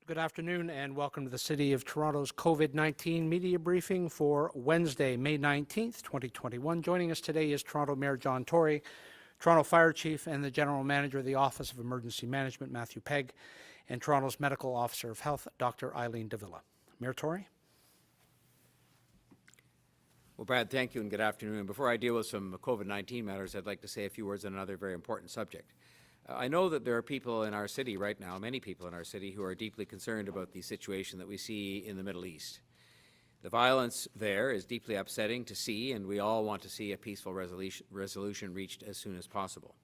Good afternoon and welcome to the City of Toronto's COVID-19 media briefing for Wednesday, May 19th, 2021. Joining us today is Toronto Mayor John Tory, Toronto Fire Chief and the General Manager of the Office of Emergency Management, Matthew Pegg, and Toronto's Medical Officer of Health, Dr. Eileen de Villa. Mayor Tory? Well, Brad, thank you and good afternoon. Before I deal with some COVID-19 matters, I'd like to say a few words on another very important subject. I know that there are people in our city right now, many people in our city, who are deeply concerned about the situation that we see in the Middle East. The violence there is deeply upsetting to see, and we all want to see a peaceful resolution reached as soon as possible.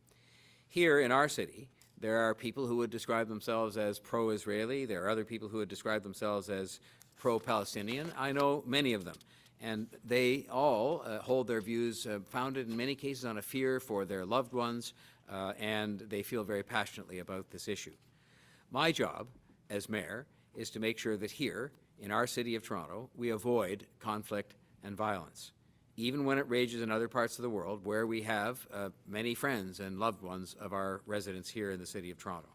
Here in our city, there are people who would describe themselves as pro-Israeli. There are other people who would describe themselves as pro-Palestinian. I know many of them, and they all hold their views founded in many cases on a fear for their loved ones, and they feel very passionately about this issue. My job as mayor is to make sure that here in our city of Toronto we avoid conflict and violence, even when it rages in other parts of the world where we have many friends and loved ones of our residents here in the city of Toronto.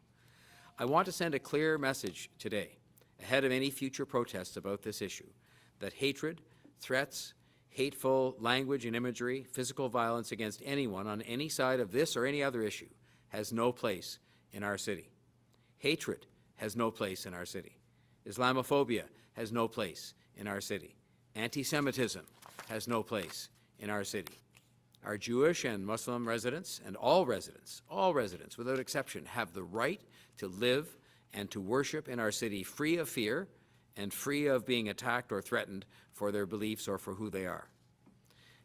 I want to send a clear message today, ahead of any future protests about this issue, that hatred, threats, hateful language and imagery, physical violence against anyone on any side of this or any other issue has no place in our city. Hatred has no place in our city. Islamophobia has no place in our city. Anti-Semitism has no place in our city. Our Jewish and Muslim residents, and all residents without exception, have the right to live and to worship in our city free of fear and free of being attacked or threatened for their beliefs or for who they are.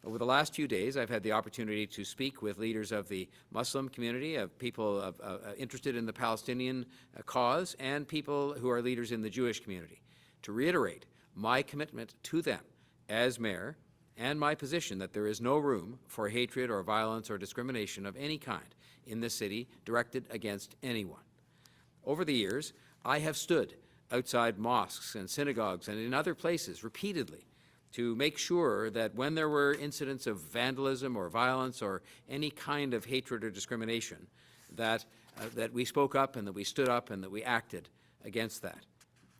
Over the last few days, I've had the opportunity to speak with leaders of the Muslim community, of people interested in the Palestinian cause, and people who are leaders in the Jewish community, to reiterate my commitment to them as mayor and my position that there is no room for hatred or violence or discrimination of any kind in this city directed against anyone. Over the years, I have stood outside mosques and synagogues and in other places repeatedly to make sure that when there were incidents of vandalism or violence or any kind of hatred or discrimination, that we spoke up and that we stood up and that we acted against that.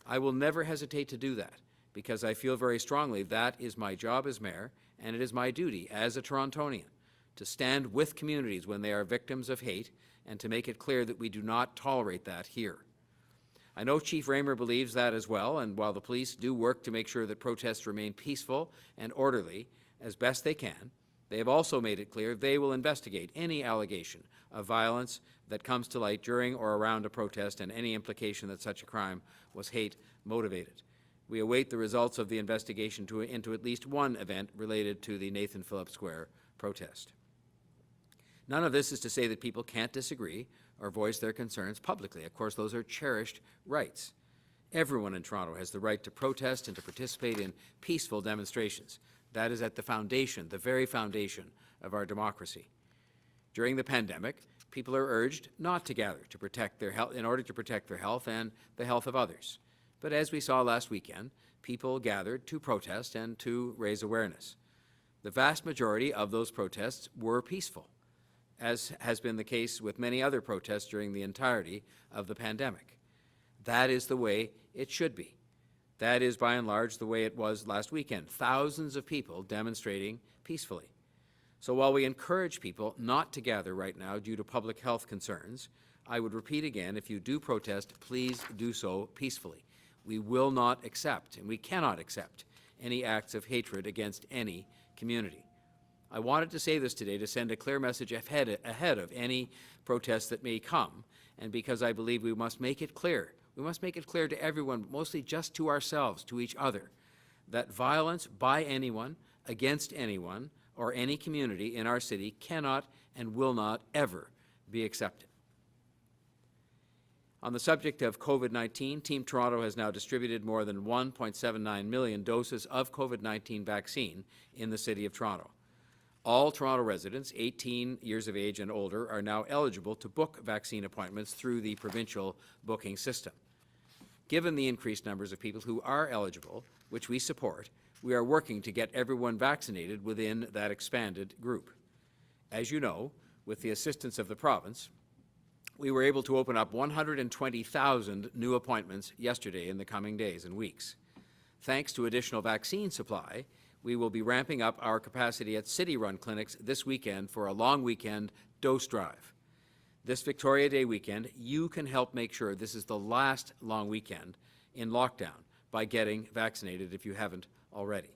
I will never hesitate to do that because I feel very strongly that is my job as mayor and it is my duty as a Torontonian to stand with communities when they are victims of hate and to make it clear that we do not tolerate that here. I know Chief Raymer believes that as well, and while the police do work to make sure that protests remain peaceful and orderly as best they can, they have also made it clear they will investigate any allegation of violence that comes to light during or around a protest and any implication that such a crime was hate-motivated. We await the results of the investigation into at least one event related to the Nathan Phillips Square protest. None of this is to say that people can't disagree or voice their concerns publicly. Of course, those are cherished rights. Everyone in Toronto has the right to protest and to participate in peaceful demonstrations. That is at the foundation, the very foundation of our democracy. During the pandemic, people are urged not to gather to protect their health, in order to protect their health and the health of others. But as we saw last weekend, people gathered to protest and to raise awareness. The vast majority of those protests were peaceful, as has been the case with many other protests during the entirety of the pandemic. That is the way it should be. That is, by and large, the way it was last weekend. Thousands of people demonstrating peacefully. So while we encourage people not to gather right now due to public health concerns, I would repeat again, if you do protest, please do so peacefully. We will not accept, and we cannot accept, any acts of hatred against any community. I wanted to say this today to send a clear message ahead of any protests that may come, and because I believe we must make it clear. We must make it clear to everyone, mostly just to ourselves, to each other, that violence by anyone, against anyone, or any community in our city cannot and will not ever be accepted. On the subject of COVID-19, Team Toronto has now distributed more than 1.79 million doses of COVID-19 vaccine in the City of Toronto. All Toronto residents 18 years of age and older are now eligible to book vaccine appointments through the provincial booking system. Given the increased numbers of people who are eligible, which we support, we are working to get everyone vaccinated within that expanded group. As you know, with the assistance of the province, We were able to open up 120,000 new appointments yesterday in the coming days and weeks. Thanks to additional vaccine supply, we will be ramping up our capacity at city-run clinics this weekend for a long weekend dose drive. This Victoria Day weekend, you can help make sure this is the last long weekend in lockdown by getting vaccinated if you haven't already.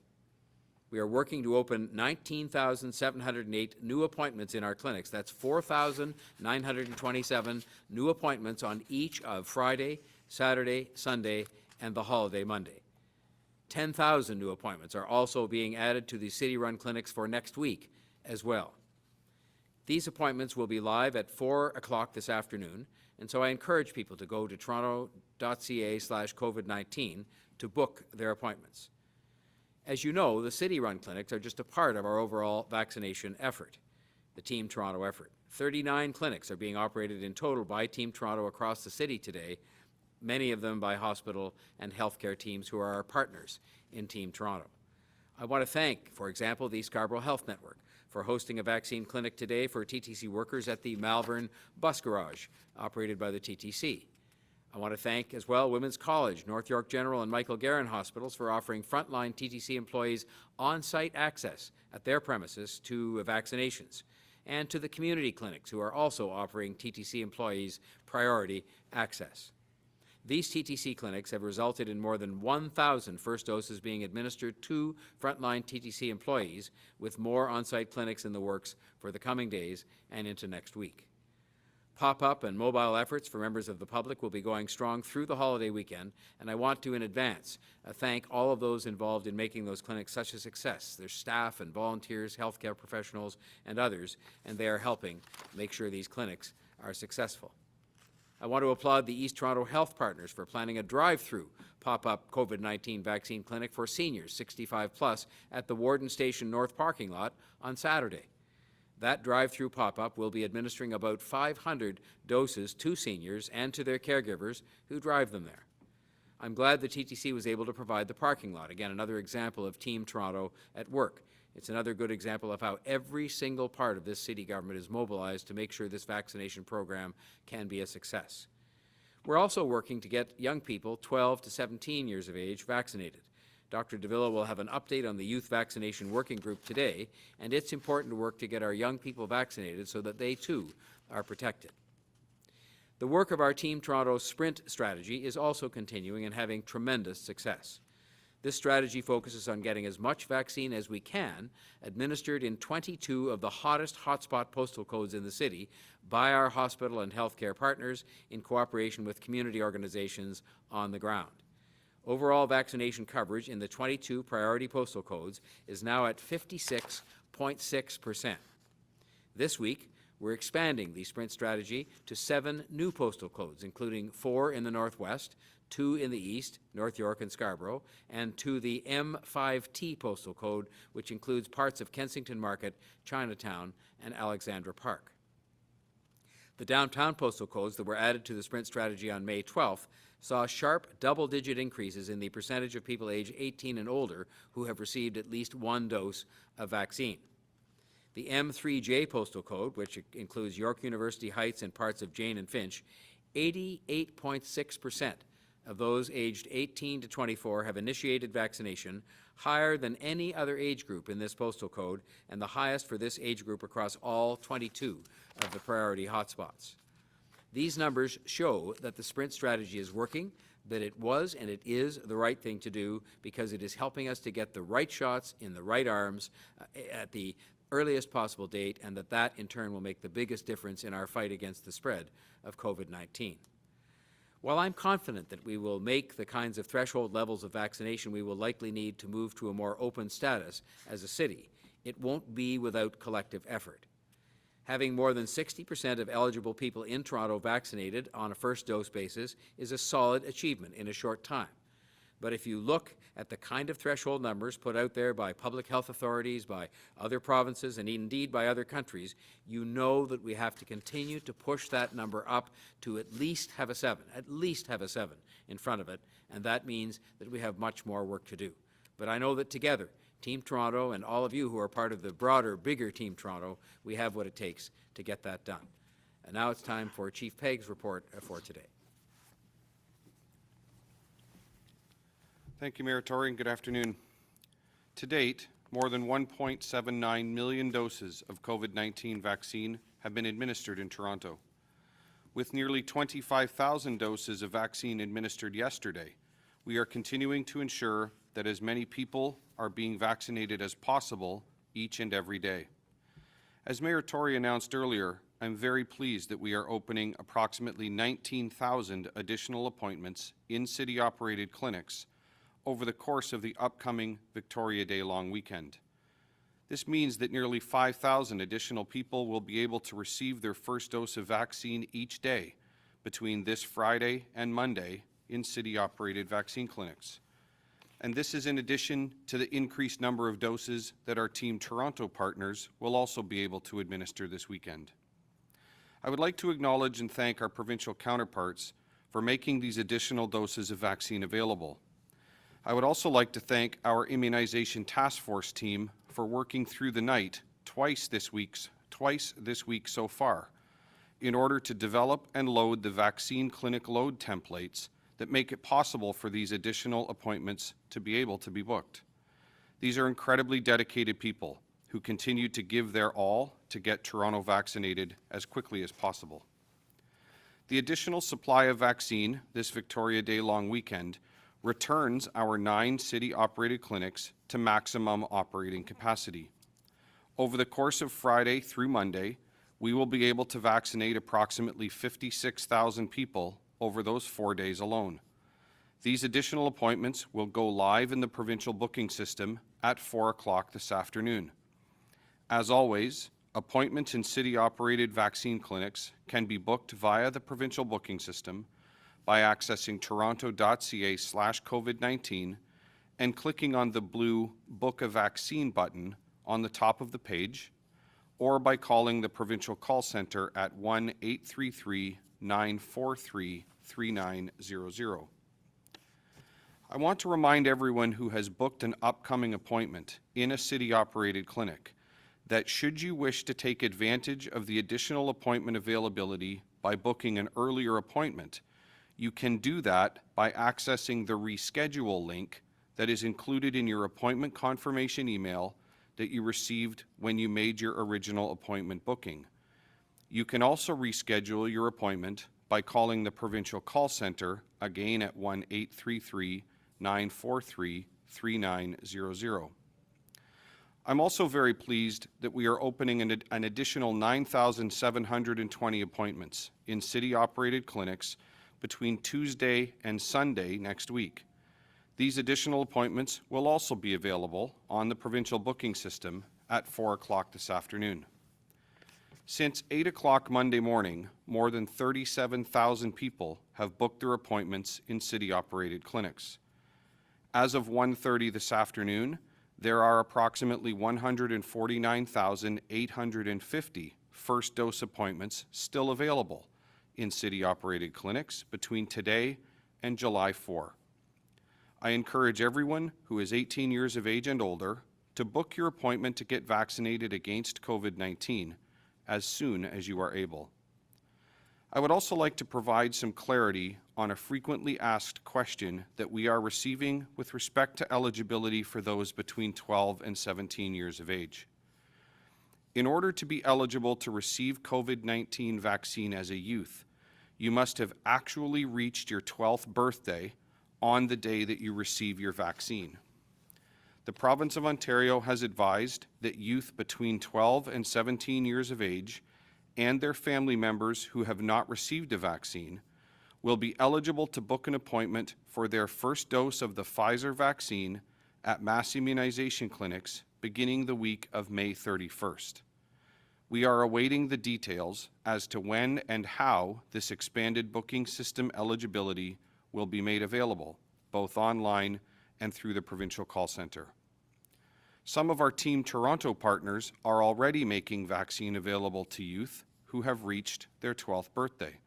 We are working to open 19,708 new appointments in our clinics. That's 4,927 new appointments on each of Friday, Saturday, Sunday, and the holiday Monday. 10,000 new appointments are also being added to the city-run clinics for next week as well. These appointments will be live at 4 o'clock this afternoon, and so I encourage people to go to toronto.ca/COVID-19 to book their appointments. As you know, the city-run clinics are just a part of our overall vaccination effort, the Team Toronto effort. 39 clinics are being operated in total by Team Toronto across the city today, many of them by hospital and healthcare teams who are our partners in Team Toronto. I want to thank, for example, the Scarborough Health Network for hosting a vaccine clinic today for TTC workers at the Malvern Bus Garage, operated by the TTC. I want to thank as well Women's College, North York General and Michael Garron Hospitals for offering frontline TTC employees on-site access at their premises to vaccinations, and to the community clinics who are also offering TTC employees priority access. These TTC clinics have resulted in more than 1,000 first doses being administered to frontline TTC employees, with more on-site clinics in the works for the coming days and into next week. Pop-up and mobile efforts for members of the public will be going strong through the holiday weekend, and I want to, in advance, thank all of those involved in making those clinics such a success. Their staff and volunteers, healthcare professionals, and others, and they are helping make sure these clinics are successful. I want to applaud the East Toronto Health Partners for planning a drive-through pop-up COVID-19 vaccine clinic for seniors 65 plus at the Warden Station North parking lot on Saturday. That drive-through pop-up will be administering about 500 doses to seniors and to their caregivers who drive them there. I'm glad the TTC was able to provide the parking lot. Again, another example of Team Toronto at work. It's another good example of how every single part of this city government is mobilized to make sure this vaccination program can be a success. We're also working to get young people 12 to 17 years of age vaccinated. Dr. de Villa will have an update on the Youth Vaccination Working Group today, and it's important to work to get our young people vaccinated so that they too are protected. The work of our Team Toronto Sprint strategy is also continuing and having tremendous success. This strategy focuses on getting as much vaccine as we can administered in 22 of the hottest hotspot postal codes in the city by our hospital and healthcare partners in cooperation with community organizations on the ground. Overall vaccination coverage in the 22 priority postal codes is now at 56.6%. This week, we're expanding the Sprint strategy to 7 new postal codes, including 4 in the Northwest, 2 in the East, North York and Scarborough, and to the M5T postal code, which includes parts of Kensington Market, Chinatown, and Alexandra Park. The downtown postal codes that were added to the Sprint strategy on May 12th saw sharp double-digit increases in the percentage of people aged 18 and older who have received at least 1 dose of vaccine. The M3J postal code, which includes York University Heights and parts of Jane and Finch, 88.6% of those aged 18 to 24 have initiated vaccination, higher than any other age group in this postal code, and the highest for this age group across all 22 of the priority hotspots. These numbers show that the Sprint strategy is working, that it was and it is the right thing to do because it is helping us to get the right shots in the right arms at the earliest possible date, and that in turn will make the biggest difference in our fight against the spread of COVID-19. While I'm confident that we will make the kinds of threshold levels of vaccination we will likely need to move to a more open status as a city, it won't be without collective effort. Having more than 60% of eligible people in Toronto vaccinated on a first dose basis is a solid achievement in a short time. But if you look at the kind of threshold numbers put out there by public health authorities, by other provinces, and indeed by other countries, you know that we have to continue to push that number up to at least have a 7 in front of it, and that means that we have much more work to do. But I know that together, Team Toronto and all of you who are part of the broader, bigger Team Toronto, we have what it takes to get that done. And now it's time for Chief Pegg's report for today. Thank you, Mayor Tory, and good afternoon. To date, more than 1.79 million doses of COVID-19 vaccine have been administered in Toronto. With nearly 25,000 doses of vaccine administered yesterday, we are continuing to ensure that as many people are being vaccinated as possible each and every day. As Mayor Tory announced earlier, I'm very pleased that we are opening approximately 19,000 additional appointments in city-operated clinics over the course of the upcoming Victoria Day long weekend. This means that nearly 5,000 additional people will be able to receive their first dose of vaccine each day between this Friday and Monday in city-operated vaccine clinics. And this is in addition to the increased number of doses that our Team Toronto partners will also be able to administer this weekend. I would like to acknowledge and thank our provincial counterparts for making these additional doses of vaccine available. I would also like to thank our immunization task force team for working through the night twice this week so far in order to develop and load the vaccine clinic load templates that make it possible for these additional appointments to be able to be booked. These are incredibly dedicated people who continue to give their all to get Toronto vaccinated as quickly as possible. The additional supply of vaccine this Victoria Day long weekend returns our 9 city-operated clinics to maximum operating capacity. Over the course of Friday through Monday, we will be able to vaccinate approximately 56,000 people over those 4 days alone. These additional appointments will go live in the provincial booking system at 4 o'clock this afternoon. As always, appointments in city-operated vaccine clinics can be booked via the provincial booking system by accessing toronto.ca/COVID-19 and clicking on the blue Book a Vaccine button on the top of the page, or by calling the provincial call centre at 1-833-943-3900. I want to remind everyone who has booked an upcoming appointment in a city-operated clinic that should you wish to take advantage of the additional appointment availability by booking an earlier appointment, you can do that by accessing the reschedule link that is included in your appointment confirmation email that you received when you made your original appointment booking. You can also reschedule your appointment by calling the provincial call centre again at 1-833-943-3900. I'm also very pleased that we are opening an additional 9,720 appointments in city-operated clinics between Tuesday and Sunday next week. These additional appointments will also be available on the provincial booking system at 4 o'clock this afternoon. Since 8 o'clock Monday morning, more than 37,000 people have booked their appointments in city-operated clinics. As of 1:30 this afternoon, there are approximately 149,850 first dose appointments still available in city-operated clinics between today and July 4. I encourage everyone who is 18 years of age and older to book your appointment to get vaccinated against COVID-19 as soon as you are able. I would also like to provide some clarity on a frequently asked question that we are receiving with respect to eligibility for those between 12 and 17 years of age. In order to be eligible to receive COVID-19 vaccine as a youth, you must have actually reached your 12th birthday on the day that you receive your vaccine. The province of Ontario has advised that youth between 12 and 17 years of age and their family members who have not received a vaccine will be eligible to book an appointment for their first dose of the Pfizer vaccine at mass immunization clinics beginning the week of May 31st. We are awaiting the details as to when and how this expanded booking system eligibility will be made available, both online and through the provincial call centre. Some of our Team Toronto partners are already making vaccine available to youth who have reached their 12th birthday.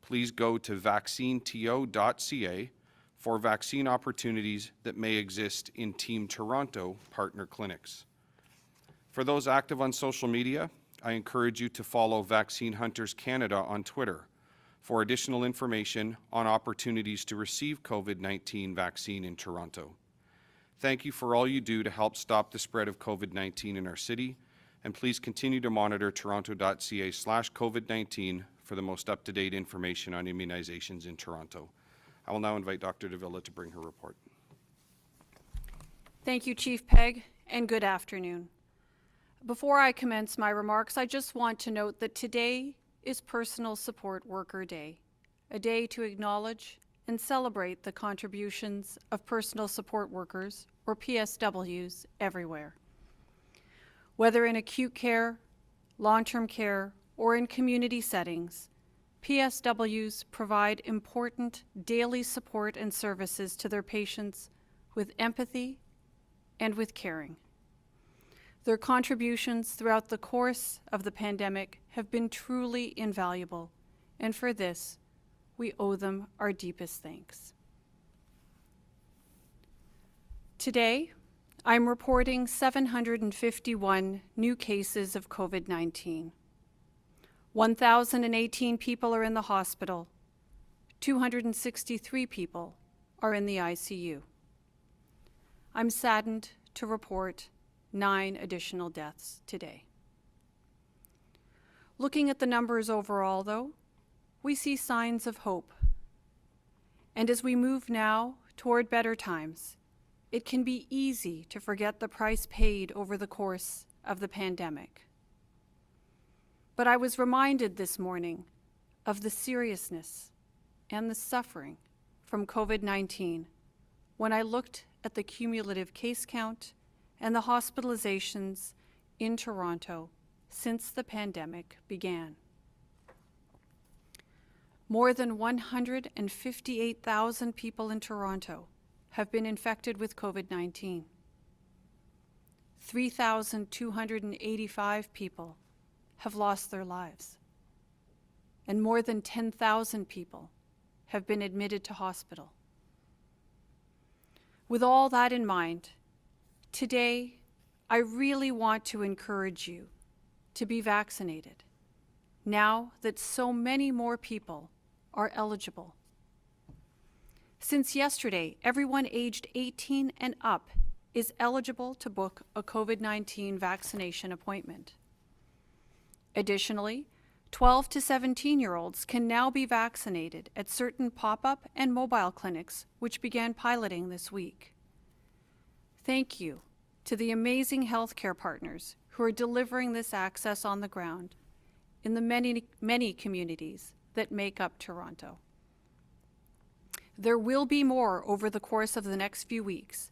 Please go to vaccineto.ca for vaccine opportunities that may exist in Team Toronto partner clinics. For those active on social media, I encourage you to follow Vaccine Hunters Canada on Twitter for additional information on opportunities to receive COVID-19 vaccine in Toronto. Thank you for all you do to help stop the spread of COVID-19 in our city, and please continue to monitor toronto.ca/COVID-19 for the most up-to-date information on immunizations in Toronto. I will now invite Dr. de Villa to bring her report. Thank you, Chief Pegg, and good afternoon. Before I commence my remarks, I just want to note that today is Personal Support Worker Day, a day to acknowledge and celebrate the contributions of personal support workers, or PSWs, everywhere. Whether in acute care, long-term care, or in community settings, PSWs provide important daily support and services to their patients with empathy and with caring. Their contributions throughout the course of the pandemic have been truly invaluable, and for this, we owe them our deepest thanks. Today, I'm reporting 751 new cases of COVID-19. 1,018 people are in the hospital. 263 people are in the ICU. I'm saddened to report 9 additional deaths today. Looking at the numbers overall, though, we see signs of hope. And as we move now toward better times, it can be easy to forget the price paid over the course of the pandemic. But I was reminded this morning of the seriousness and the suffering from COVID-19 when I looked at the cumulative case count and the hospitalizations in Toronto since the pandemic began. More than 158,000 people in Toronto have been infected with COVID-19. 3,285 people have lost their lives, and more than 10,000 people have been admitted to hospital. With all that in mind, today I really want to encourage you to be vaccinated, now that so many more people are eligible. Since yesterday, everyone aged 18 and up is eligible to book a COVID-19 vaccination appointment. Additionally, 12 to 17-year-olds can now be vaccinated at certain pop-up and mobile clinics, which began piloting this week. Thank you to the amazing healthcare partners who are delivering this access on the ground in the many communities that make up Toronto. There will be more over the course of the next few weeks,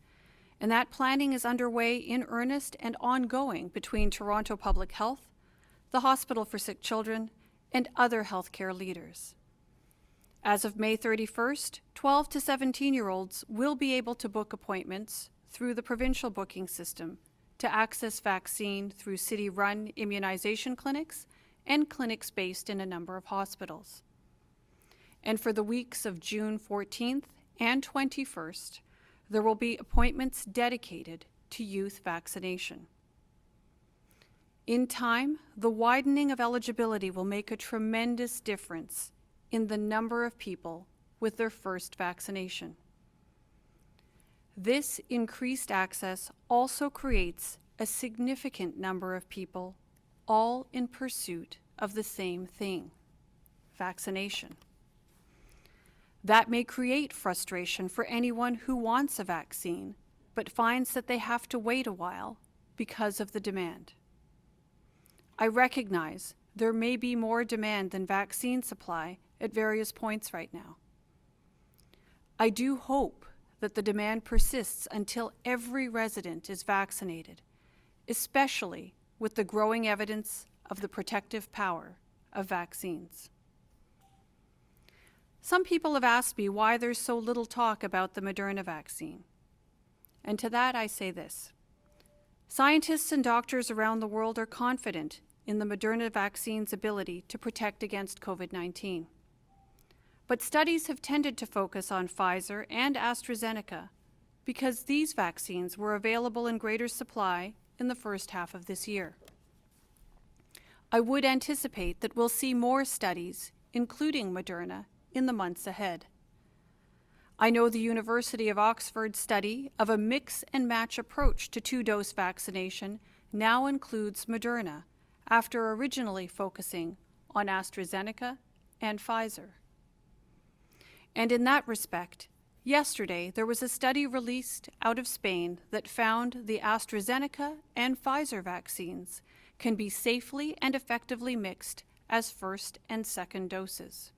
and that planning is underway in earnest and ongoing between Toronto Public Health, the Hospital for Sick Children, and other healthcare leaders. As of May 31st, 12 to 17-year-olds will be able to book appointments through the provincial booking system to access vaccine through city-run immunization clinics and clinics based in a number of hospitals. And for the weeks of June 14th and 21st, there will be appointments dedicated to youth vaccination. In time, the widening of eligibility will make a tremendous difference in the number of people with their first vaccination. This increased access also creates a significant number of people all in pursuit of the same thing, vaccination. That may create frustration for anyone who wants a vaccine, but finds that they have to wait a while because of the demand. I recognize there may be more demand than vaccine supply at various points right now. I do hope that the demand persists until every resident is vaccinated, especially with the growing evidence of the protective power of vaccines. Some people have asked me why there's so little talk about the Moderna vaccine. And to that I say this. Scientists and doctors around the world are confident in the Moderna vaccine's ability to protect against COVID-19. But studies have tended to focus on Pfizer and AstraZeneca because these vaccines were available in greater supply in the first half of this year. I would anticipate that we'll see more studies, including Moderna, in the months ahead. I know the University of Oxford study of a mix and match approach to two-dose vaccination now includes Moderna, after originally focusing on AstraZeneca and Pfizer. And in that respect, yesterday there was a study released out of Spain that found the AstraZeneca and Pfizer vaccines can be safely and effectively mixed as first and second doses.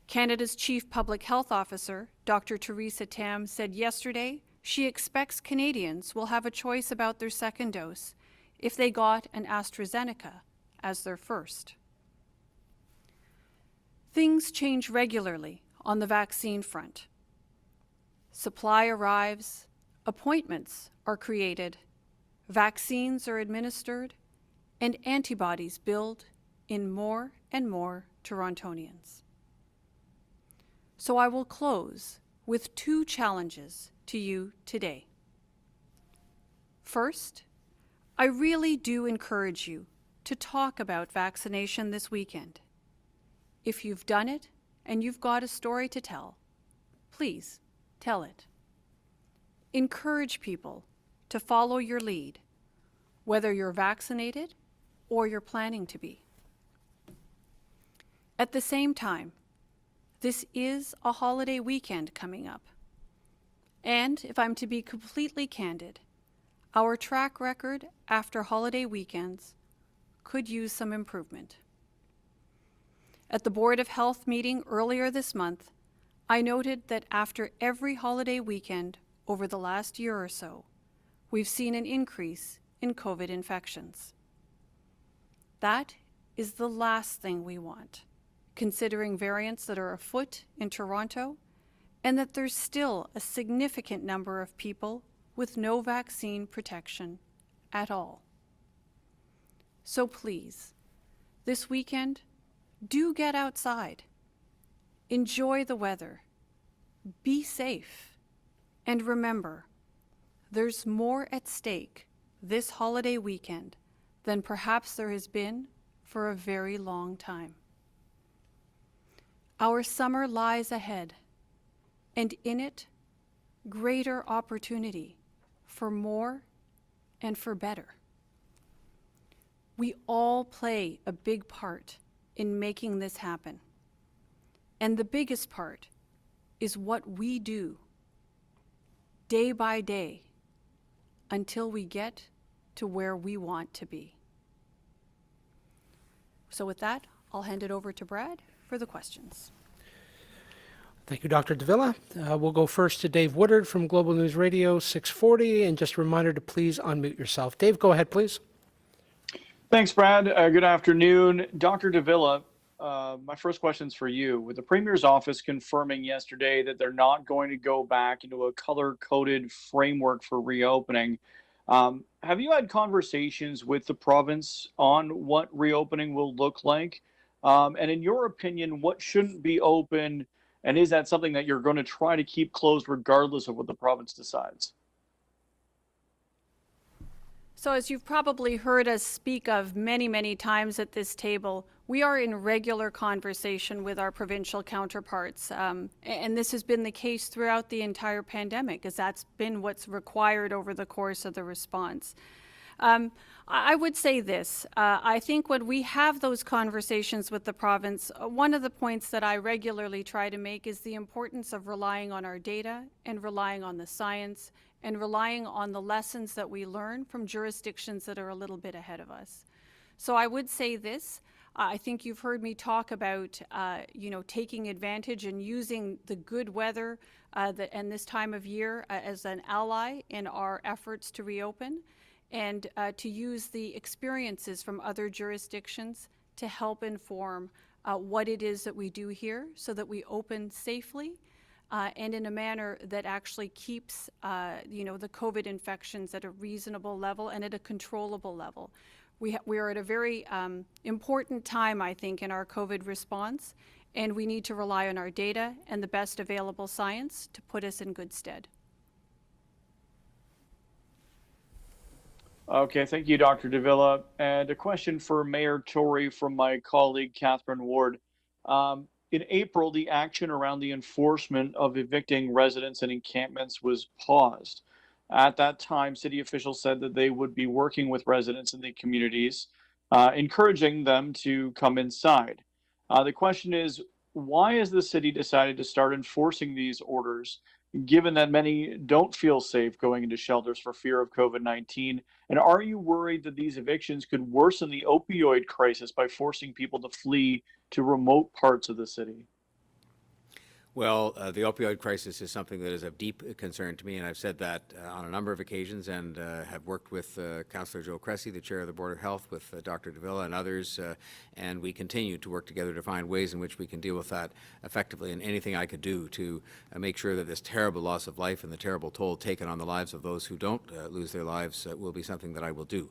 Canada's Chief Public Health Officer, Dr. Theresa Tam, said yesterday she expects Canadians will have a choice about their second dose if they got an AstraZeneca as their first. Things change regularly on the vaccine front. Supply arrives, appointments are created, vaccines are administered, and antibodies build in more and more Torontonians. So I will close with two challenges to you today. First, I really do encourage you to talk about vaccination this weekend. If you've done it and you've got a story to tell, please tell it. Encourage people to follow your lead, whether you're vaccinated or you're planning to be. At the same time, this is a holiday weekend coming up. And if I'm to be completely candid, our track record after holiday weekends could use some improvement. At the Board of Health meeting earlier this month, I noted that after every holiday weekend over the last year or so, we've seen an increase in COVID infections. That is the last thing we want, considering variants that are afoot in Toronto, and that there's still a significant number of people with no vaccine protection at all. So please, this weekend, do get outside. Enjoy the weather. Be safe. And remember, there's more at stake this holiday weekend than perhaps there has been for a very long time. Our summer lies ahead, and in it, greater opportunity for more and for better. We all play a big part in making this happen. And the biggest part is what we do day by day until we get to where we want to be. So with that, I'll hand it over to Brad for the questions. Thank you, Dr. de Villa. We'll go first to Dave Woodard from Global News Radio 640, and just a reminder to please unmute yourself. Dave, go ahead, please. Thanks, Brad. Good afternoon. Dr. de Villa, my first question is for you. With the Premier's office confirming yesterday that they're not going to go back into a color-coded framework for reopening, have you had conversations with the province on what reopening will look like? And in your opinion, what shouldn't be open? And is that something that you're going to try to keep closed regardless of what the province decides? So as you've probably heard us speak of many, many times at this table, we are in regular conversation with our provincial counterparts. And this has been the case throughout the entire pandemic, as that's been what's required over the course of the response. I would say this, I think when we have those conversations with the province, one of the points that I regularly try to make is the importance of relying on our data and relying on the science and relying on the lessons that we learn from jurisdictions that are a little bit ahead of us. So I would say this, I think you've heard me talk about, taking advantage and using the good weather and this time of year as an ally in our efforts to reopen, and to use the experiences from other jurisdictions to help inform what it is that we do here so that we open safely and in a manner that actually keeps the COVID infections at a reasonable level and at a controllable level. We are at a very important time, I think, in our COVID response, and we need to rely on our data and the best available science to put us in good stead. Okay, thank you, Dr. de Villa. And a question for Mayor Tory from my colleague, Catherine Ward. In April, the action around the enforcement of evicting residents and encampments was paused. At that time, city officials said that they would be working with residents in the communities, encouraging them to come inside. The question is, why has the city decided to start enforcing these orders, given that many don't feel safe going into shelters for fear of COVID-19? And are you worried that these evictions could worsen the opioid crisis by forcing people to flee to remote parts of the city? Well, the opioid crisis is something that is of deep concern to me, and I've said that on a number of occasions, and have worked with Councillor Joe Cressy, the Chair of the Board of Health, with Dr. de Villa and others, and we continue to work together to find ways in which we can deal with that effectively, and anything I could do to make sure that this terrible loss of life and the terrible toll taken on the lives of those who don't lose their lives will be something that I will do.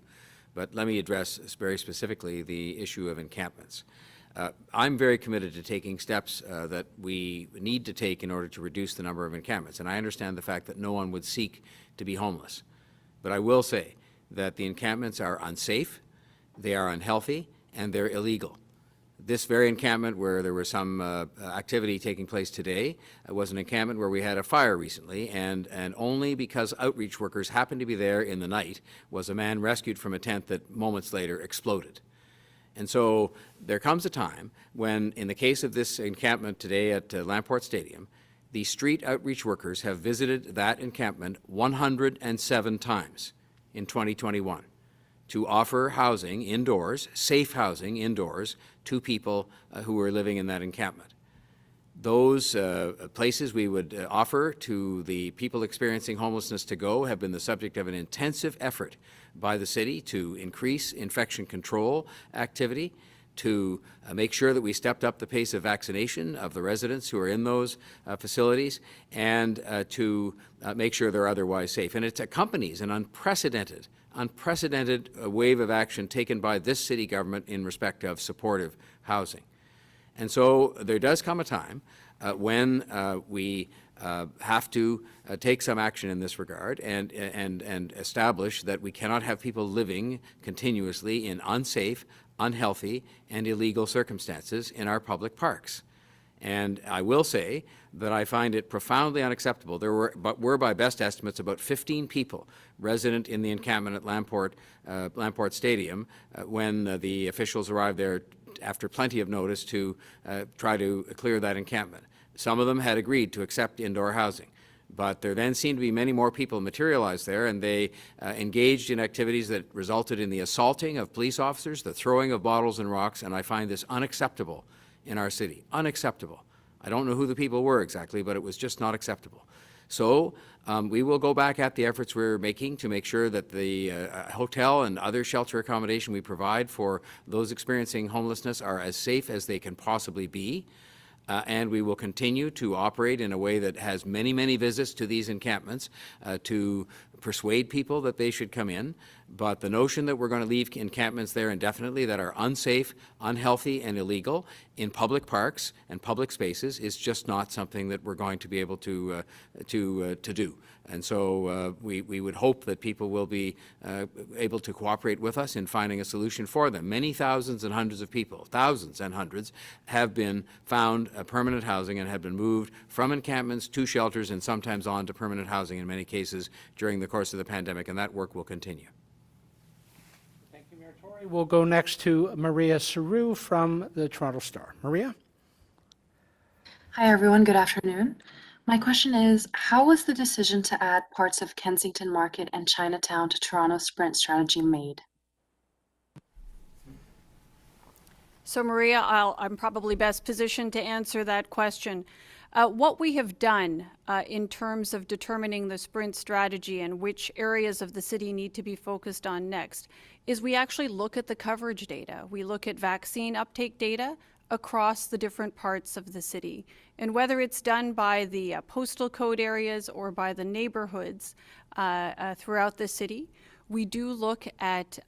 But let me address very specifically the issue of encampments. I'm very committed to taking steps that we need to take in order to reduce the number of encampments. And I understand the fact that no one would seek to be homeless. But I will say that the encampments are unsafe, they are unhealthy, and they're illegal. This very encampment where there was some activity taking place today was an encampment where we had a fire recently, and only because outreach workers happened to be there in the night was a man rescued from a tent that moments later exploded. And so there comes a time when, in the case of this encampment today at Lamport Stadium, the street outreach workers have visited that encampment 107 times in 2021 to offer housing indoors, safe housing indoors, to people who are living in that encampment. Those places we would offer to the people experiencing homelessness to go have been the subject of an intensive effort by the city to increase infection control activity, to make sure that we stepped up the pace of vaccination of the residents who are in those facilities, and to make sure they're otherwise safe. And it accompanies an unprecedented wave of action taken by this city government in respect of supportive housing. And so there does come a time when we have to take some action in this regard and establish that we cannot have people living continuously in unsafe, unhealthy, and illegal circumstances in our public parks. And I will say that I find it profoundly unacceptable. There were by best estimates, about 15 people resident in the encampment at Lamport Stadium when the officials arrived there after plenty of notice to try to clear that encampment. Some of them had agreed to accept indoor housing, but there then seemed to be many more people materialized there, and they engaged in activities that resulted in the assaulting of police officers, the throwing of bottles and rocks, and I find this unacceptable in our city. Unacceptable. I don't know who the people were exactly, but it was just not acceptable. So we will go back at the efforts we're making to make sure that the hotel and other shelter accommodation we provide for those experiencing homelessness are as safe as they can possibly be. And we will continue to operate in a way that has many, many visits to these encampments to persuade people that they should come in. But the notion that we're going to leave encampments there indefinitely that are unsafe, unhealthy, and illegal in public parks and public spaces is just not something that we're going to be able to do. And so we would hope that people will be able to cooperate with us in finding a solution for them. Many thousands and hundreds of people, thousands and hundreds, have been found permanent housing and have been moved from encampments to shelters and sometimes on to permanent housing in many cases during the course of the pandemic, and that work will continue. Thank you, Mayor Tory. We'll go next to Maria Saru from the Toronto Star. Maria? Hi, everyone. Good afternoon. My question is, how was the decision to add parts of Kensington Market and Chinatown to Toronto's Sprint strategy made? So Maria, I'm probably best positioned to answer that question. What we have done in terms of determining the Sprint strategy and which areas of the city need to be focused on next is we actually look at the coverage data. We look at vaccine uptake data across the different parts of the city. And whether it's done by the postal code areas or by the neighborhoods throughout the city, we do look at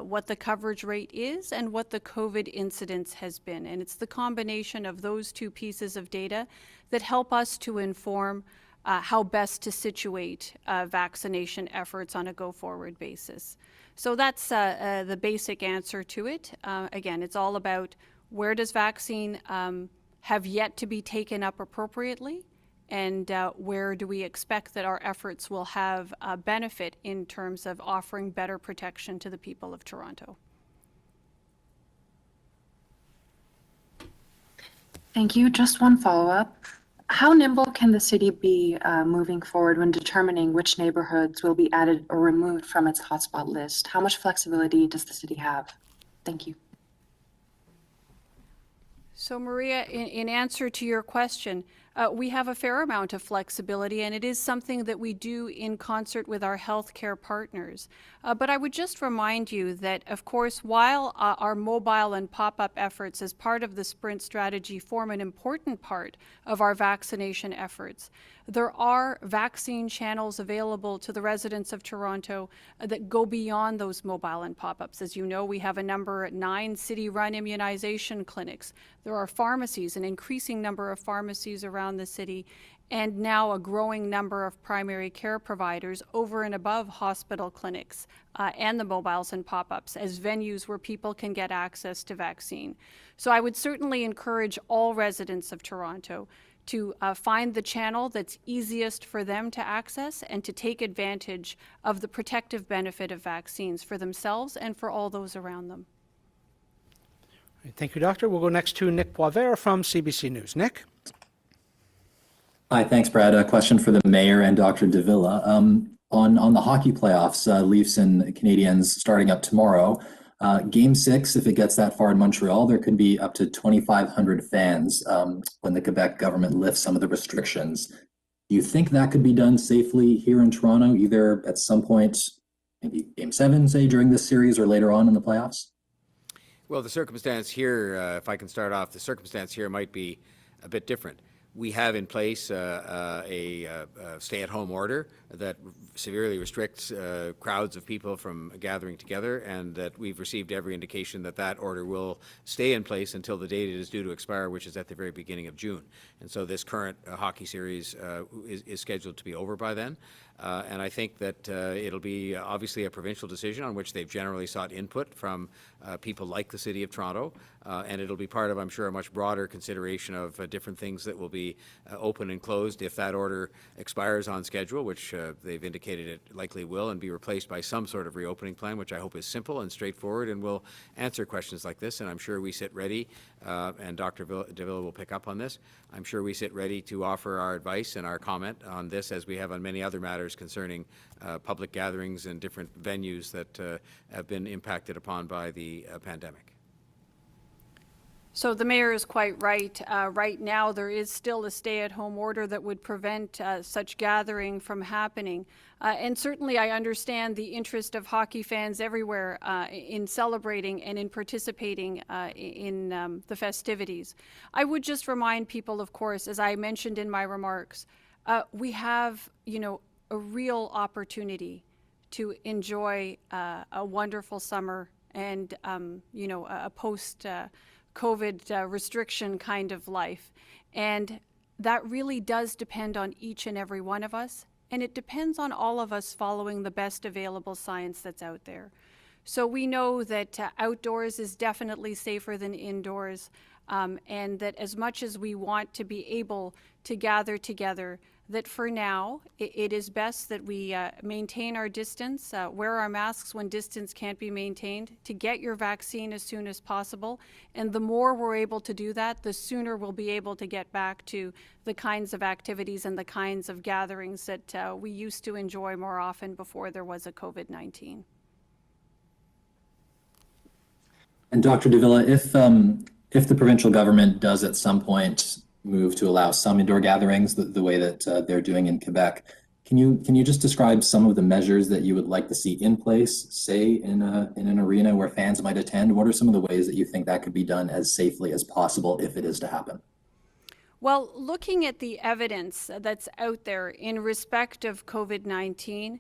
what the coverage rate is and what the COVID incidence has been. And it's the combination of those two pieces of data that help us to inform how best to situate vaccination efforts on a go-forward basis. So that's the basic answer to it. Again, it's all about where does vaccine have yet to be taken up appropriately, and where do we expect that our efforts will have a benefit in terms of offering better protection to the people of Toronto. Thank you. Just one follow-up. How nimble can the city be moving forward when determining which neighborhoods will be added or removed from its hotspot list? How much flexibility does the city have? Thank you. So Maria, in answer to your question, we have a fair amount of flexibility, and it is something that we do in concert with our healthcare partners. But I would just remind you that, of course, while our mobile and pop-up efforts as part of the Sprint strategy form an important part of our vaccination efforts, there are vaccine channels available to the residents of Toronto that go beyond those mobile and pop-ups. As you know, we have a number at 9 city-run immunization clinics. There are pharmacies, an increasing number of pharmacies around the city, and now a growing number of primary care providers over and above hospital clinics and the mobiles and pop-ups as venues where people can get access to vaccine. So I would certainly encourage all residents of Toronto to find the channel that's easiest for them to access and to take advantage of the protective benefit of vaccines for themselves and for all those around them. Thank you, Doctor. We'll go next to Nick Poivert from CBC News. Nick? Hi, thanks, Brad. A question for the mayor and Dr. de Villa. On the hockey playoffs, Leafs and Canadiens starting up tomorrow. Game 6, if it gets that far in Montreal, there could be up to 2,500 fans when the Quebec government lifts some of the restrictions. Do you think that could be done safely here in Toronto, either at some point, maybe Game 7, say, during this series or later on in the playoffs? Well, the circumstance here, if I can start off, the circumstance here might be a bit different. We have in place a stay-at-home order that severely restricts crowds of people from gathering together, and that we've received every indication that that order will stay in place until the date it is due to expire, which is at the very beginning of June. And so this current hockey series is scheduled to be over by then. And I think that it'll be obviously a provincial decision on which they've generally sought input from people like the City of Toronto, and it'll be part of, I'm sure, a much broader consideration of different things that will be open and closed if that order expires on schedule, which they've indicated it likely will, and be replaced by some sort of reopening plan, which I hope is simple and straightforward and will answer questions like this. And I'm sure we sit ready, and Dr. de Villa will pick up on this, I'm sure we sit ready to offer our advice and our comment on this, as we have on many other matters concerning public gatherings and different venues that have been impacted upon by the pandemic. So the mayor is quite right. Right now, there is still a stay-at-home order that would prevent such gathering from happening. And certainly I understand the interest of hockey fans everywhere in celebrating and in participating in the festivities. I would just remind people, of course, as I mentioned in my remarks, we have, a real opportunity to enjoy a wonderful summer and, a post-COVID restriction kind of life. And that really does depend on each and every one of us. And it depends on all of us following the best available science that's out there. So we know that outdoors is definitely safer than indoors, and that as much as we want to be able to gather together, that for now, it is best that we maintain our distance, wear our masks when distance can't be maintained, to get your vaccine as soon as possible. And the more we're able to do that, the sooner we'll be able to get back to the kinds of activities and the kinds of gatherings that we used to enjoy more often before there was a COVID-19. And Dr. de Villa, if the provincial government does at some point move to allow some indoor gatherings the way that they're doing in Quebec, can you just describe some of the measures that you would like to see in place, say in an arena where fans might attend? What are some of the ways that you think that could be done as safely as possible if it is to happen? Well, looking at the evidence that's out there in respect of COVID-19,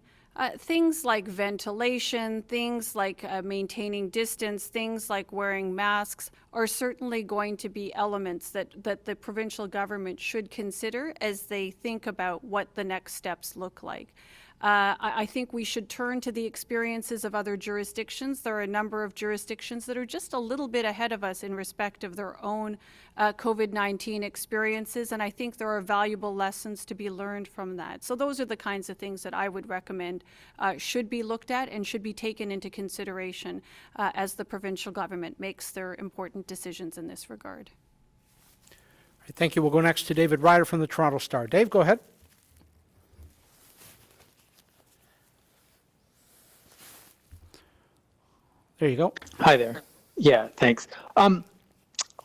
things like ventilation, things like maintaining distance, things like wearing masks are certainly going to be elements that the provincial government should consider as they think about what the next steps look like. I think we should turn to the experiences of other jurisdictions. There are a number of jurisdictions that are just a little bit ahead of us in respect of their own COVID-19 experiences, and I think there are valuable lessons to be learned from that. So those are the kinds of things that I would recommend should be looked at and should be taken into consideration as the provincial government makes their important decisions in this regard. All right, thank you. We'll go next to David Ryder from the Toronto Star. Dave, go ahead. There you go. Hi there. Yeah, thanks.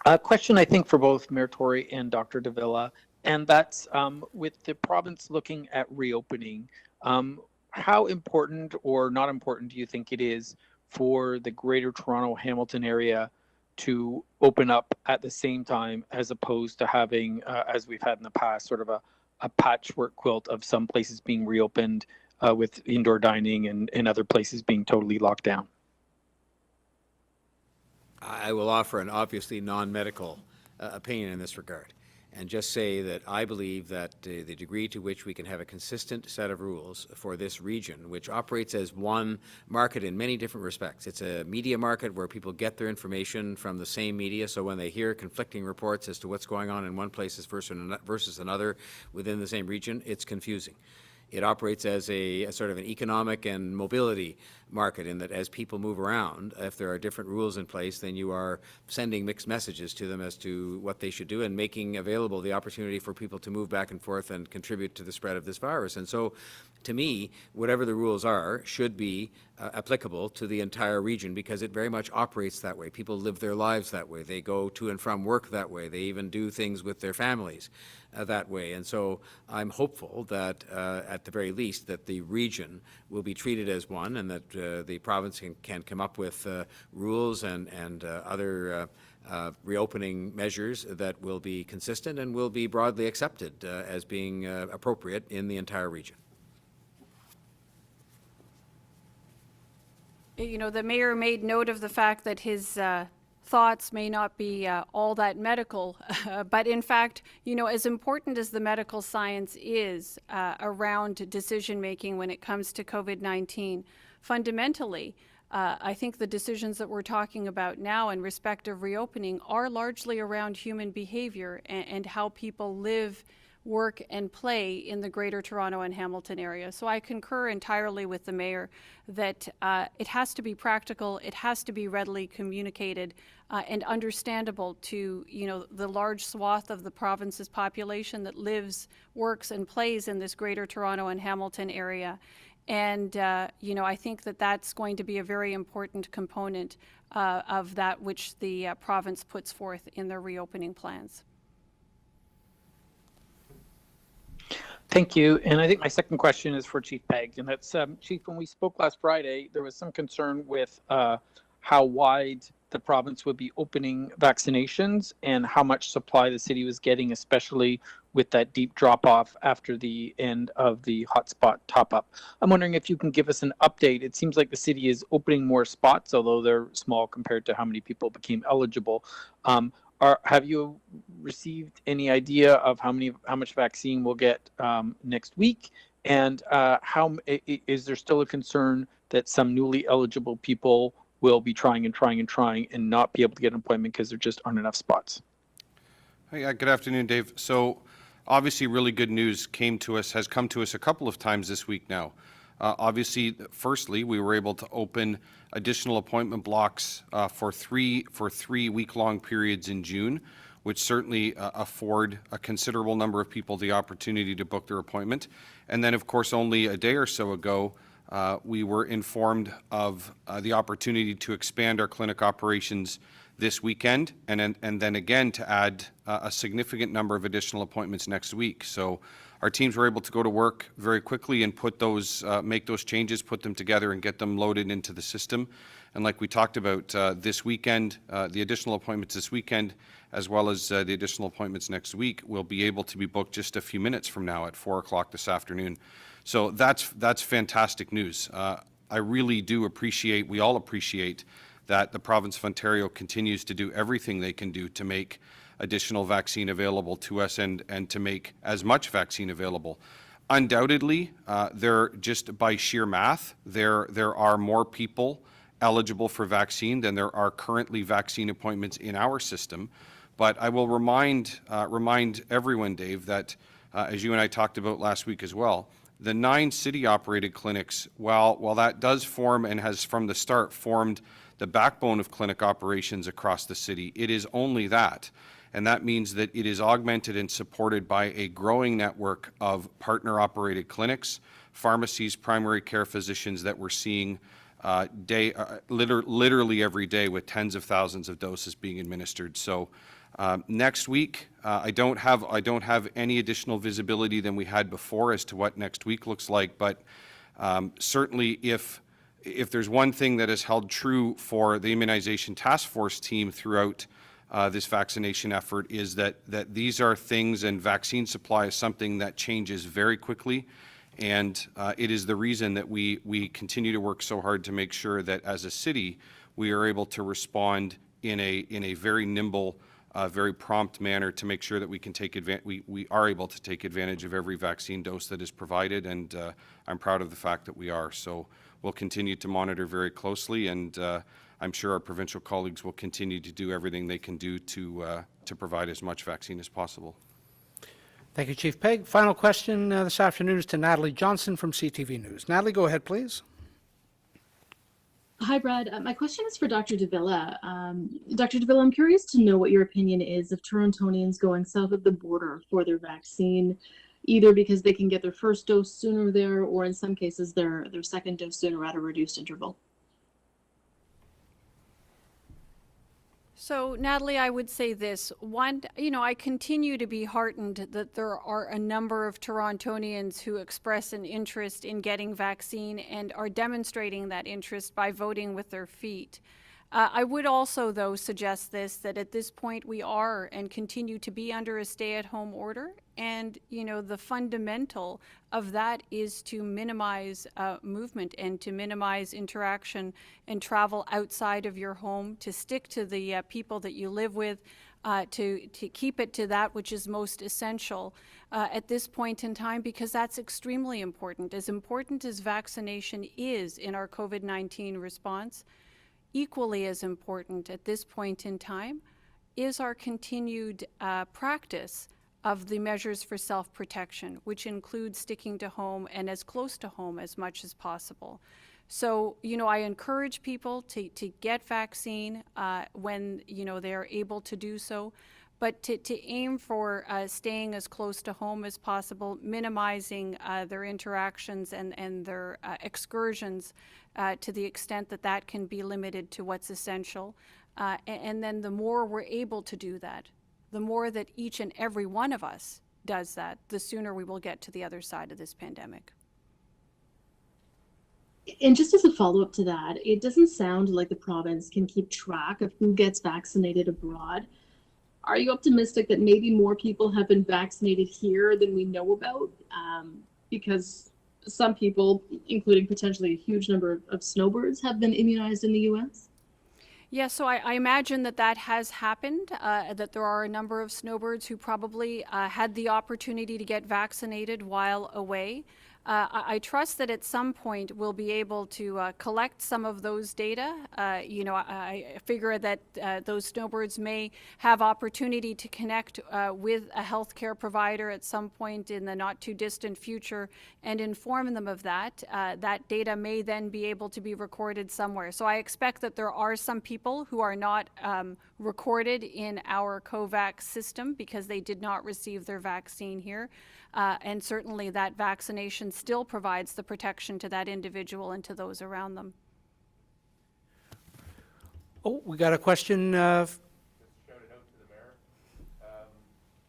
A question, I think, for both Mayor Tory and Dr. de Villa, and that's with the province looking at reopening, how important or not important do you think it is for the Greater Toronto Hamilton area to open up at the same time, as opposed to having, as we've had in the past, sort of a patchwork quilt of some places being reopened with indoor dining and other places being totally locked down? I will offer an obviously non-medical opinion in this regard, and just say that I believe that the degree to which we can have a consistent set of rules for this region, which operates as one market in many different respects. It's a media market where people get their information from the same media, so when they hear conflicting reports as to what's going on in one place versus another within the same region, it's confusing. It operates as a sort of an economic and mobility market, in that as people move around, if there are different rules in place, then you are sending mixed messages to them as to what they should do, and making available the opportunity for people to move back and forth and contribute to the spread of this virus. And so, to me, whatever the rules are should be applicable to the entire region, because it very much operates that way. People live their lives that way. They go to and from work that way. They even do things with their families that way. And so I'm hopeful that at the very least that the region will be treated as one, and that the province can come up with rules and other reopening measures that will be consistent and will be broadly accepted as being appropriate in the entire region. You know, the mayor made note of the fact that his thoughts may not be all that medical, but in fact, you know, as important as the medical science is around decision-making when it comes to COVID-19, fundamentally, I think the decisions that we're talking about now in respect of reopening are largely around human behavior and how people live, work and play in the Greater Toronto and Hamilton area. So I concur entirely with the mayor that it has to be practical, it has to be readily communicated and understandable to, you know, the large swath of the province's population that lives, works and plays in this Greater Toronto and Hamilton area. And, you know, I think that that's going to be a very important component of that which the province puts forth in their reopening plans. Thank you. And I think my second question is for Chief Pegg. And that's, Chief, when we spoke last Friday, there was some concern with how wide the province would be opening vaccinations and how much supply the city was getting, especially with that deep drop-off after the end of the hotspot top-up. I'm wondering if you can give us an update. It seems like the city is opening more spots, although they're small compared to how many people became eligible. Have you received any idea of how much vaccine we'll get next week? And is there still a concern that some newly eligible people will be trying and not be able to get an appointment because there just aren't enough spots? Hey, good afternoon, Dave. So obviously really good news has come to us a couple of times this week now. Obviously, firstly, we were able to open additional appointment blocks for three week-long periods in June, which certainly afford a considerable number of people the opportunity to book their appointment. And then, of course, only a day or so ago, we were informed of the opportunity to expand our clinic operations this weekend, and then again to add a significant number of additional appointments next week. So our teams were able to go to work very quickly and put those, make those changes, put them together and get them loaded into the system. And like we talked about this weekend, the additional appointments this weekend, as well as the additional appointments next week, will be able to be booked just a few minutes from now at 4 o'clock this afternoon. So that's fantastic news. I really do appreciate, we all appreciate that the province of Ontario continues to do everything they can do to make additional vaccine available to us and to make as much vaccine available. Undoubtedly, there just by sheer math, there are more people eligible for vaccine than there are currently vaccine appointments in our system. But I will remind everyone, Dave, that as you and I talked about last week as well, the 9 city-operated clinics, while that does form and has from the start formed the backbone of clinic operations across the city, it is only that. And that means that it is augmented and supported by a growing network of partner-operated clinics, pharmacies, primary care physicians that we're seeing literally every day with tens of thousands of doses being administered. So next week, I don't have any additional visibility than we had before as to what next week looks like. But certainly, if there's one thing that has held true for the immunization task force team throughout this vaccination effort is that these are things, and vaccine supply is something that changes very quickly. And it is the reason that we continue to work so hard to make sure that as a city, we are able to respond in a very nimble, very prompt manner to make sure that we can take we are able to take advantage of every vaccine dose that is provided. And I'm proud of the fact that we are. So we'll continue to monitor very closely, and I'm sure our provincial colleagues will continue to do everything they can do to provide as much vaccine as possible. Thank you, Chief Pegg. Final question this afternoon is to Natalie Johnson from CTV News. Natalie, go ahead, please. Hi, Brad. My question is for Dr. de Villa. Dr. de Villa, I'm curious to know what your opinion is of Torontonians going south of the border for their vaccine, either because they can get their first dose sooner there, or in some cases their second dose sooner at a reduced interval. So, Natalie, I would say this. One, I continue to be heartened that there are a number of Torontonians who express an interest in getting vaccine and are demonstrating that interest by voting with their feet. I would also, though, suggest that at this point we are and continue to be under a stay-at-home order. And, the fundamental of that is to minimize movement and to minimize interaction and travel outside of your home, to stick to the people that you live with, to keep it to that which is most essential at this point in time, because that's extremely important. As important as vaccination is in our COVID-19 response, equally as important at this point in time is our continued practice of the measures for self-protection, which includes sticking to home and as close to home as much as possible. So, I encourage people to get vaccine when, they are able to do so, but to aim for staying as close to home as possible, minimizing their interactions and their excursions to the extent that can be limited to what's essential. And then the more we're able to do that, the more that each and every one of us does that, the sooner we will get to the other side of this pandemic. And just as a follow-up to that, it doesn't sound like the province can keep track of who gets vaccinated abroad. Are you optimistic that maybe more people have been vaccinated here than we know about? Because some people, including potentially a huge number of snowbirds, have been immunized in the U.S.? Yeah, so I imagine that has happened, that there are a number of snowbirds who probably had the opportunity to get vaccinated while away. I trust that at some point we'll be able to collect some of those data. I figure that those snowbirds may have opportunity to connect with a healthcare provider at some point in the not too distant future and inform them of that. That data may then be able to be recorded somewhere. So I expect that there are some people who are not recorded in our COVAX system because they did not receive their vaccine here. And certainly that vaccination still provides the protection to that individual and to those around them. Oh, we got a question. Shout it out to the mayor.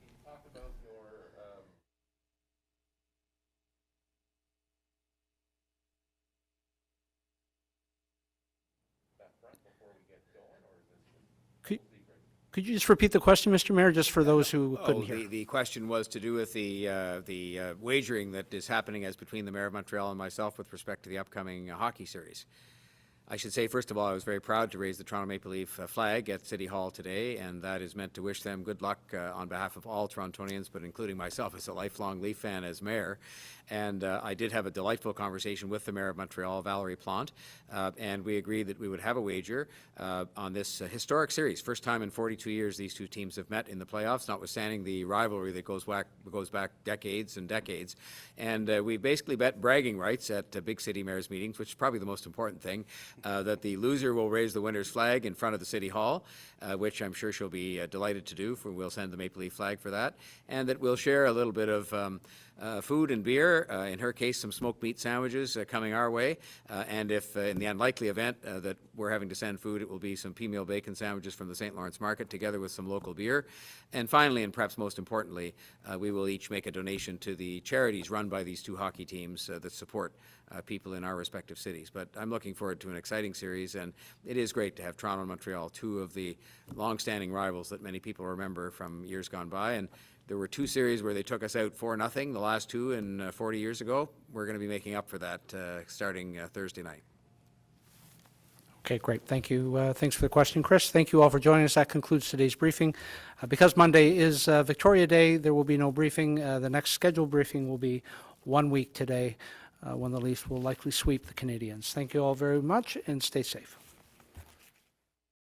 Can you talk about your that front before we get going, or is this secret? Could you just repeat the question, Mr. Mayor, just for those who couldn't hear? The question was to do with the wagering that is happening as between the Mayor of Montreal and myself with respect to the upcoming hockey series. I should say, first of all, I was very proud to raise the Toronto Maple Leaf flag at City Hall today, and that is meant to wish them good luck on behalf of all Torontonians, but including myself as a lifelong Leaf fan as mayor. And I did have a delightful conversation with the Mayor of Montreal, Valerie Plante, and we agreed that we would have a wager on this historic series. First time in 42 years these two teams have met in the playoffs, notwithstanding the rivalry that goes back decades and decades. And we basically bet bragging rights at big city mayors meetings, which is probably the most important thing, that the loser will raise the winner's flag in front of the City Hall, which I'm sure she'll be delighted to do, for we'll send the Maple Leaf flag for that, and that we'll share a little bit of food and beer, in her case some smoked meat sandwiches coming our way, and if in the unlikely event that we're having to send food, it will be some pea meal bacon sandwiches from the St. Lawrence Market together with some local beer. And finally, and perhaps most importantly, we will each make a donation to the charities run by these two hockey teams that support people in our respective cities. But I'm looking forward to an exciting series, and it is great to have Toronto and Montreal, two of the long-standing rivals that many people remember from years gone by. And there were two series where they took us out 4-0, the last two in 40 years ago. We're going to be making up for that starting Thursday night. Okay, great. Thank you. Thanks for the question, Chris. Thank you all for joining us. That concludes today's briefing. Because Monday is Victoria Day, there will be no briefing. The next scheduled briefing will be 1 week today, when the Leafs will likely sweep the Canadiens. Thank you all very much, and stay safe.